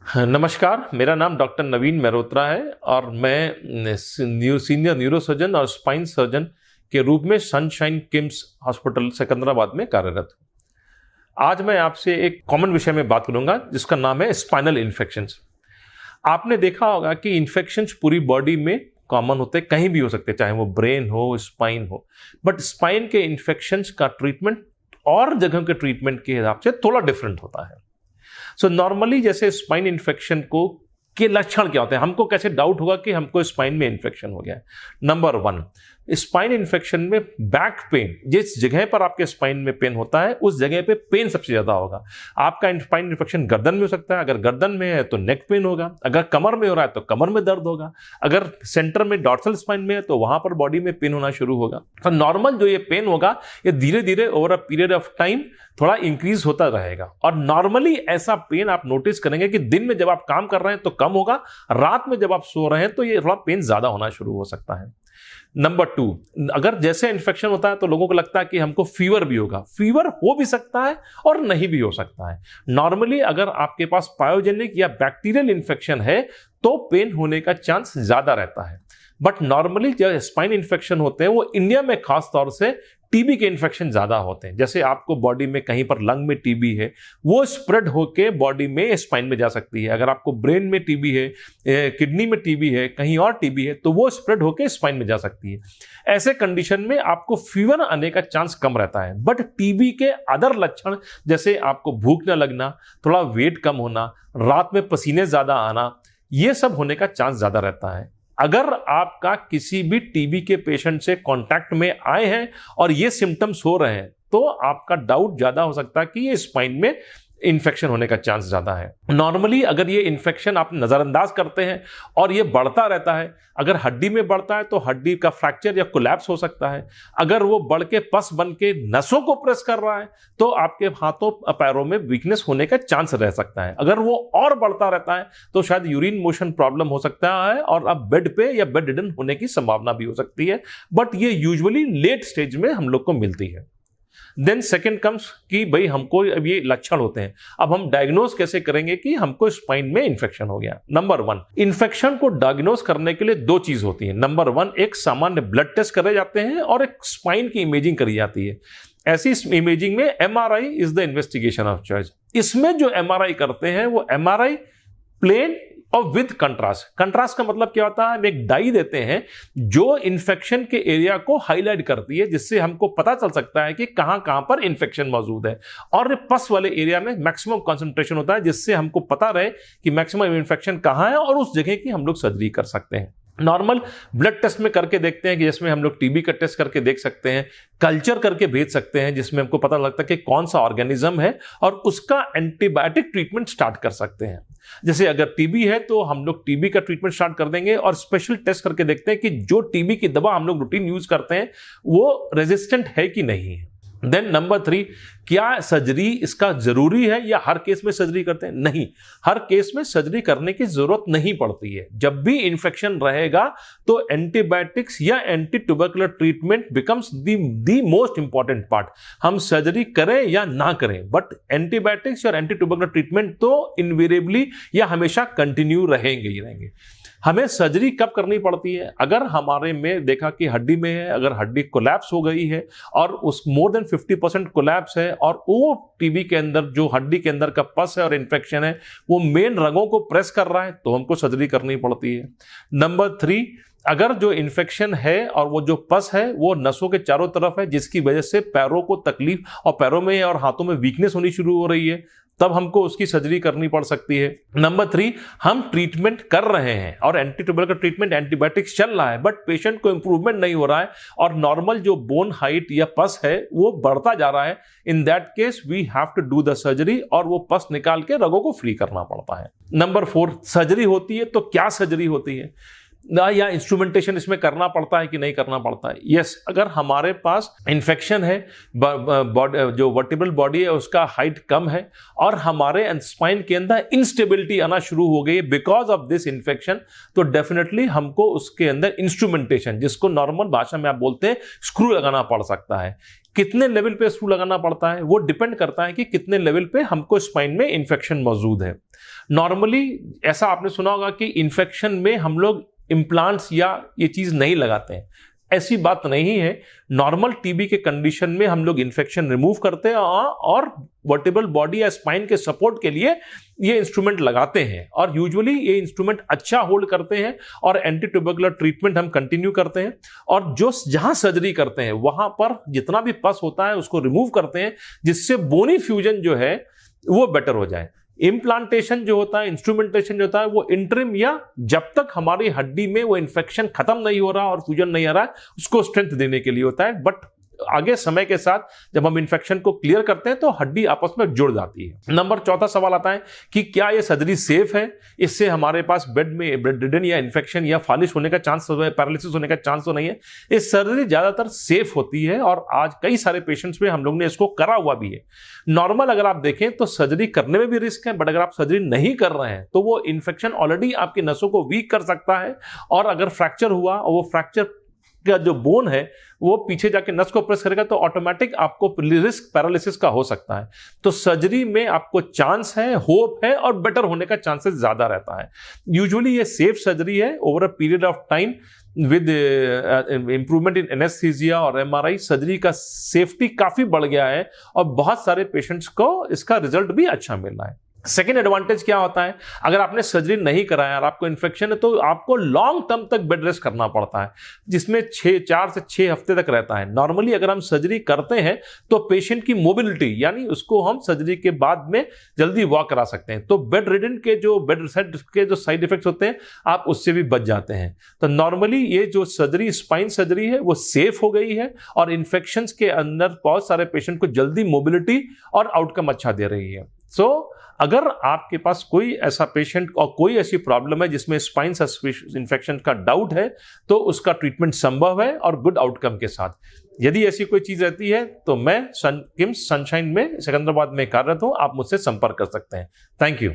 हाँ, नमस्कार। मेरा नाम डॉक्टर नवीन मेहरोत्रा है और मैं सीनियर न्यूरोसर्जन और स्पाइन सर्जन के रूप में सनशाइन किम्स हॉस्पिटल सिकंदराबाद में कार्यरत हूँ। आज मैं आपसे एक कॉमन विषय में बात करूंगा जिसका नाम है स्पाइनल इन्फेक्शंस। आपने देखा होगा कि इन्फेक्शंस पूरी बॉडी में कॉमन होते हैं, कहीं भी हो सकते हैं, चाहे वो ब्रेन हो, स्पाइन हो। बट स्पाइन के इन्फेक्शंस का ट्रीटमेंट और जगह के ट्रीटमेंट के हिसाब से थोड़ा डिफरेंट होता है। सो नॉर्मली जैसे स्पाइन इन्फेक्शन को के लक्षण क्या होते हैं, हमको कैसे डाउट होगा कि हमको स्पाइन में इन्फेक्शन हो गया है। नंबर 1, स्पाइन इन्फेक्शन में बैक पेन, जिस जगह पर आपके स्पाइन में पेन होता है उस जगह पे पेन सबसे ज्यादा होगा। आपका स्पाइन इन्फेक्शन गर्दन में हो सकता है, अगर गर्दन में है तो नेक पेन होगा, अगर कमर में हो रहा है तो कमर में दर्द होगा, अगर सेंटर में डॉर्सल स्पाइन में है तो वहां पर बॉडी में पेन होना शुरू होगा। तो नॉर्मल जो ये पेन होगा ये धीरे धीरे over a period of time थोड़ा इंक्रीज होता रहेगा। और नॉर्मली ऐसा पेन आप नोटिस करेंगे कि दिन में जब आप काम कर रहे हैं तो कम होगा, रात में जब आप सो रहे हैं तो ये थोड़ा पेन ज्यादा होना शुरू हो सकता है। नंबर 2, अगर जैसे इन्फेक्शन होता है तो लोगों को लगता है कि हमको फीवर भी होगा। फीवर हो भी सकता है और नहीं भी हो सकता है। नॉर्मली अगर आपके पास पायोजेनिक या बैक्टीरियल इन्फेक्शन है तो पेन होने का चांस ज्यादा रहता है। बट नॉर्मली जो स्पाइन इन्फेक्शन होते हैं वो इंडिया में खास तौर से टीबी के इन्फेक्शन ज्यादा होते हैं। जैसे आपको बॉडी में कहीं पर लंग में टीबी है, वो स्प्रेड होके बॉडी में स्पाइन में जा सकती है। अगर आपको ब्रेन में टीबी है, किडनी में टीबी है, कहीं और टीबी है तो वो स्प्रेड होके स्पाइन में जा सकती है। ऐसे कंडीशन में आपको फीवर आने का चांस कम रहता है। बट टीबी के अदर लक्षण जैसे आपको भूख न लगना, थोड़ा वेट कम होना, रात में पसीने ज्यादा आना, ये सब होने का चांस ज्यादा रहता है। अगर आपका किसी भी टीबी के पेशेंट से कांटेक्ट में आए हैं और ये सिम्टम्स हो रहे हैं तो आपका डाउट ज्यादा हो सकता है कि ये स्पाइन में इन्फेक्शन होने का चांस ज्यादा है। नॉर्मली अगर ये इन्फेक्शन आप नजरअंदाज करते हैं और ये बढ़ता रहता है, अगर हड्डी में बढ़ता है तो हड्डी का फ्रैक्चर या कोलैप्स हो सकता है। अगर वो बढ़ के पस बन के नसों को प्रेस कर रहा है तो आपके हाथों पैरों में वीकनेस होने का चांस रह सकता है। अगर वो और बढ़ता रहता है तो शायद यूरिन मोशन प्रॉब्लम हो सकता है और अब बेड पे या बेड रिडन होने की संभावना भी हो सकती है। बट ये यूजुअली लेट स्टेज में हम लोग को मिलती है। देन सेकेंड कम्स कि भाई हमको अब ये लक्षण होते हैं, अब हम डायग्नोज कैसे करेंगे कि हमको स्पाइन में इन्फेक्शन हो गया। नंबर 1, इन्फेक्शन को डायग्नोज करने के लिए 2 चीज होती है। नंबर 1, एक सामान्य ब्लड टेस्ट करे जाते हैं और एक स्पाइन की इमेजिंग करी जाती है। ऐसी इमेजिंग में MRI is the investigation of choice. इसमें जो एमआरआई करते हैं वो एमआरआई प्लेन और विद कंट्रास्ट। कंट्रास्ट का मतलब क्या होता है, हम एक डाई देते हैं जो इन्फेक्शन के एरिया को हाईलाइट करती है, जिससे हमको पता चल सकता है कि कहां कहां पर इन्फेक्शन मौजूद है। और पस वाले एरिया में मैक्सिमम कंसंट्रेशन होता है, जिससे हमको पता रहे कि मैक्सिमम इन्फेक्शन कहां है और उस जगह की हम लोग सर्जरी कर सकते हैं। नॉर्मल ब्लड टेस्ट में करके देखते हैं कि जिसमें हम लोग टीबी का टेस्ट करके देख सकते हैं, कल्चर करके भेज सकते हैं जिसमें हमको पता लगता है कि कौन सा ऑर्गेनिज्म है और उसका एंटीबायोटिक ट्रीटमेंट स्टार्ट कर सकते हैं। जैसे अगर टीबी है तो हम लोग टीबी का ट्रीटमेंट स्टार्ट कर देंगे और स्पेशल टेस्ट करके देखते हैं कि जो टीबी की दवा हम लोग रूटीन यूज करते हैं वो रेजिस्टेंट है कि नहीं है। देन नंबर 3, क्या सर्जरी इसका जरूरी है या हर केस में सर्जरी करते हैं? नहीं, हर केस में सर्जरी करने की जरूरत नहीं पड़ती है। जब भी इंफेक्शन रहेगा तो एंटीबायोटिक्स या anti tubercular treatment becomes the most important part. हम सर्जरी करें या ना करें, बट एंटीबायोटिक्स और एंटी ट्यूबरकुलर ट्रीटमेंट तो इनवेरिएबली या हमेशा कंटिन्यू रहेंगे ही रहेंगे। हमें सर्जरी कब करनी पड़ती है? अगर हमारे में देखा कि हड्डी में है, अगर हड्डी कोलैप्स हो गई है और उस मोर देन 50% कोलैप्स है और वो टीबी के अंदर जो हड्डी के अंदर का पस है और इन्फेक्शन है वो मेन रगों को प्रेस कर रहा है तो हमको सर्जरी करनी पड़ती है। नंबर 3, अगर जो इन्फेक्शन है और वो जो पस है वो नसों के चारों तरफ है जिसकी वजह से पैरों को तकलीफ और पैरों में और हाथों में वीकनेस होनी शुरू हो रही है, तब हमको उसकी सर्जरी करनी पड़ सकती है। नंबर 3, हम ट्रीटमेंट कर रहे हैं और एंटी ट्यूबरकुलर ट्रीटमेंट एंटीबायोटिक्स चल रहा है बट पेशेंट को इंप्रूवमेंट नहीं हो रहा है और नॉर्मल जो बोन हाइट या पस है वो बढ़ता जा रहा है। In that case we have to do the surgery और वो पस निकाल के रगों को फ्री करना पड़ता है। नंबर 4, सर्जरी होती है तो क्या सर्जरी होती है? या इंस्ट्रूमेंटेशन इसमें करना पड़ता है कि नहीं करना पड़ता है। यस, अगर हमारे पास इन्फेक्शन है, जो वर्टिब्रल बॉडी है उसका हाइट कम है और हमारे स्पाइन के अंदर इंस्टेबिलिटी आना शुरू हो गई है बिकॉज ऑफ दिस इन्फेक्शन, तो डेफिनेटली हमको उसके अंदर इंस्ट्रूमेंटेशन, जिसको नॉर्मल भाषा में आप बोलते हैं स्क्रू लगाना पड़ सकता है। कितने लेवल पे स्क्रू लगाना पड़ता है वो डिपेंड करता है कि कितने लेवल पे हमको स्पाइन में इन्फेक्शन मौजूद है। नॉर्मली ऐसा आपने सुना होगा कि इन्फेक्शन में हम लोग इम्प्लांट्स या ये चीज नहीं लगाते हैं, ऐसी बात नहीं है। नॉर्मल टीबी के कंडीशन में हम लोग इन्फेक्शन रिमूव करते हैं और वर्टिब्रल बॉडी या स्पाइन के सपोर्ट के लिए ये इंस्ट्रूमेंट लगाते हैं और यूजुअली ये इंस्ट्रूमेंट अच्छा होल्ड करते हैं और एंटी ट्यूबरकुलर ट्रीटमेंट हम कंटिन्यू करते हैं और जो जहां सर्जरी करते हैं वहां पर जितना भी पस होता है उसको रिमूव करते हैं जिससे बोनी फ्यूजन जो है वो बेटर हो जाए। इम्प्लांटेशन जो होता है, इंस्ट्रूमेंटेशन जो होता है वो इंटरिम या जब तक हमारी हड्डी में वो इन्फेक्शन खत्म नहीं हो रहा और फ्यूजन नहीं आ रहा है उसको स्ट्रेंथ देने के लिए होता है। बट आगे समय के साथ जब हम इन्फेक्शन को क्लियर करते हैं तो हड्डी आपस में जुड़ जाती है। नंबर चौथा सवाल आता है कि क्या ये सर्जरी सेफ है, इससे हमारे पास बेड में बेड रिडन या इन्फेक्शन या फालिश होने का चांस, पैरालिसिस होने का चांस तो नहीं है। ये सर्जरी ज्यादातर सेफ होती है और आज कई सारे पेशेंट्स में हम लोग ने इसको करा हुआ भी है। नॉर्मल अगर आप देखें तो सर्जरी करने में भी रिस्क है, बट अगर आप सर्जरी नहीं कर रहे हैं तो वो इन्फेक्शन ऑलरेडी आपकी नसों को वीक कर सकता है और अगर फ्रैक्चर हुआ और वो फ्रैक्चर का जो बोन है वो पीछे जाके नस को प्रेस करेगा तो ऑटोमेटिक आपको रिस्क पैरालिसिस का हो सकता है। तो सर्जरी में आपको चांस है, होप है और बेटर होने का चांसेस ज्यादा रहता है। यूजुअली ये सेफ सर्जरी है। Over a period of time with improvement in anaesthesia और एमआरआई सर्जरी का सेफ्टी काफी बढ़ गया है और बहुत सारे पेशेंट्स को इसका रिजल्ट भी अच्छा मिल रहा है। सेकेंड एडवांटेज क्या होता है, अगर आपने सर्जरी नहीं कराया और आपको इन्फेक्शन है तो आपको लॉन्ग टर्म तक बेड रेस्ट करना पड़ता है जिसमें 4 से 6 हफ्ते तक रहता है। नॉर्मली अगर हम सर्जरी करते हैं तो पेशेंट की मोबिलिटी यानी उसको हम सर्जरी के बाद में जल्दी वॉक करा सकते हैं। तो बेड रिडन के जो बेड सेट के जो साइड इफेक्ट्स होते हैं आप उससे भी बच जाते हैं। तो नॉर्मली ये जो सर्जरी स्पाइन सर्जरी है वो सेफ हो गई है और इन्फेक्शन के अंदर बहुत सारे पेशेंट को जल्दी मोबिलिटी और आउटकम अच्छा दे रही है। सो अगर आपके पास कोई ऐसा पेशेंट और कोई ऐसी प्रॉब्लम है जिसमें स्पाइन इन्फेक्शन का डाउट है तो उसका ट्रीटमेंट संभव है और गुड आउटकम के साथ। यदि ऐसी कोई चीज रहती है तो मैं किम्स सनशाइन में सिकंदराबाद में कार्यरत हूं, आप मुझसे संपर्क कर सकते हैं। Thank you.